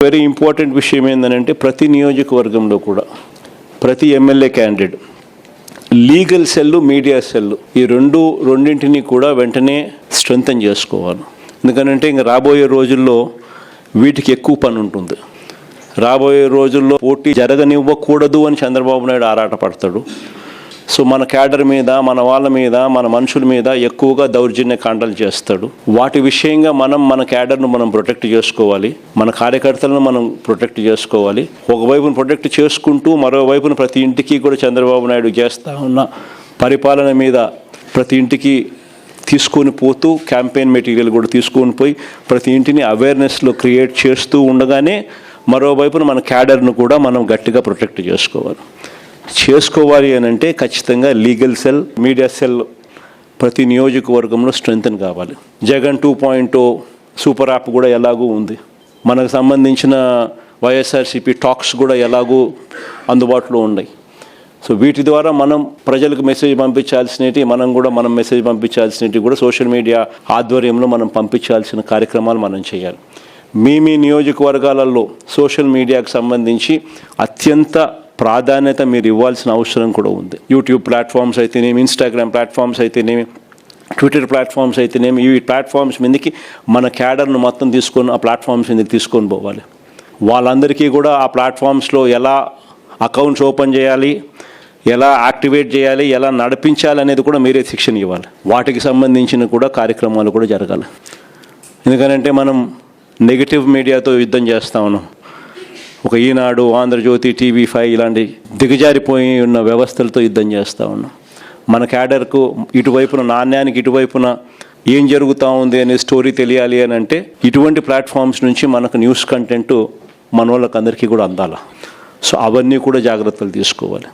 Very important విషయం ఏంటంటే ప్రతి నియోజకవర్గంలో కూడా ప్రతి MLA candidate legal cell, media cell ఈ రెండింటిని కూడా వెంటనే స్ట్రెంథెన్ చేసుకోవాలి. ఎందుకంటే ఇంకా రాబోయే రోజుల్లో వీటికి ఎక్కువ పని ఉంటుంది. రాబోయే రోజుల్లో పోటీ జరగనివ్వకూడదు అని చంద్రబాబు నాయుడు ఆరాటపడతాడు. సో మన క్యాడర్ మీద, మన వాళ్ళ మీద, మన మనుషుల మీద ఎక్కువగా దౌర్జన్య కాండలు చేస్తాడు. వాటి విషయంగా మన క్యాడర్ను మనం ప్రొటెక్ట్ చేసుకోవాలి, మన కార్యకర్తలను మనం ప్రొటెక్ట్ చేసుకోవాలి. ఒకవైపును ప్రొటెక్ట్ చేసుకుంటూ మరోవైపున ప్రతి ఇంటికి కూడా చంద్రబాబు నాయుడు చేస్తూ ఉన్న పరిపాలన మీద ప్రతి ఇంటికి తీసుకొని పోతూ క్యాంపెయిన్ మెటీరియల్ కూడా తీసుకొని పోయి ప్రతి ఇంటిని అవేర్నెస్లో క్రియేట్ చేస్తూ ఉండగానే మరోవైపున మన క్యాడర్ను కూడా మనం గట్టిగా ప్రొటెక్ట్ చేసుకోవాలి అని అంటే ఖచ్చితంగా లీగల్ సెల్, మీడియా సెల్ ప్రతి నియోజకవర్గంలో స్ట్రెంథెన్ కావాలి. జగన్ 2.0 సూపర్ యాప్ కూడా ఎలాగూ ఉంది. మనకు సంబంధించిన వైఎస్ఆర్సీపీ టాక్స్ కూడా ఎలాగూ అందుబాటులో ఉన్నాయి. సో వీటి ద్వారా మనం ప్రజలకు మెసేజ్ పంపించాల్సినవి, మనం మెసేజ్ పంపించాల్సినవి కూడా సోషల్ మీడియా ఆధ్వర్యంలో మనం పంపించాల్సిన కార్యక్రమాలు మనం చేయాలి. మీ నియోజకవర్గాలలో సోషల్ మీడియాకు సంబంధించి అత్యంత ప్రాధాన్యత మీరు ఇవ్వాల్సిన అవసరం కూడా ఉంది. యూట్యూబ్ ప్లాట్ఫామ్స్ అయితేనేమి, ఇన్స్టాగ్రామ్ ప్లాట్ఫామ్స్ అయితేనేమి, ట్విట్టర్ ప్లాట్ఫామ్స్ అయితేనేమి, ఈ ప్లాట్ఫామ్స్ మీదకి మన క్యాడర్ను మొత్తం తీసుకొని ఆ ప్లాట్ఫామ్స్ మీదకి తీసుకొని పోవాలి. వాళ్ళందరికీ కూడా ఆ ప్లాట్ఫామ్స్లో ఎలా అకౌంట్స్ ఓపెన్ చేయాలి, ఎలా యాక్టివేట్ చేయాలి, ఎలా నడిపించాలి అనేది కూడా మీరే శిక్షణ ఇవ్వాలి. వాటికి సంబంధించిన కూడా కార్యక్రమాలు కూడా జరగాలి. ఎందుకంటే మనం నెగిటివ్ మీడియాతో యుద్ధం చేస్తూ ఉన్నాం. ఒక ఈనాడు, ఆంధ్రజ్యోతి, TV5 ఇలాంటి దిగజారిపోయి ఉన్న వ్యవస్థలతో యుద్ధం చేస్తూ ఉన్నాం. మన క్యాడర్కు ఇటువైపున నాణ్యానికి ఇటువైపున ఏం జరుగుతూ ఉంది అనే స్టోరీ తెలియాలి అని అంటే ఇటువంటి ప్లాట్ఫామ్స్ నుంచి మనకు న్యూస్ కంటెంట్ మన వాళ్ళకి అందరికీ కూడా అందాలి. సో అవన్నీ కూడా జాగ్రత్తలు తీసుకోవాలి.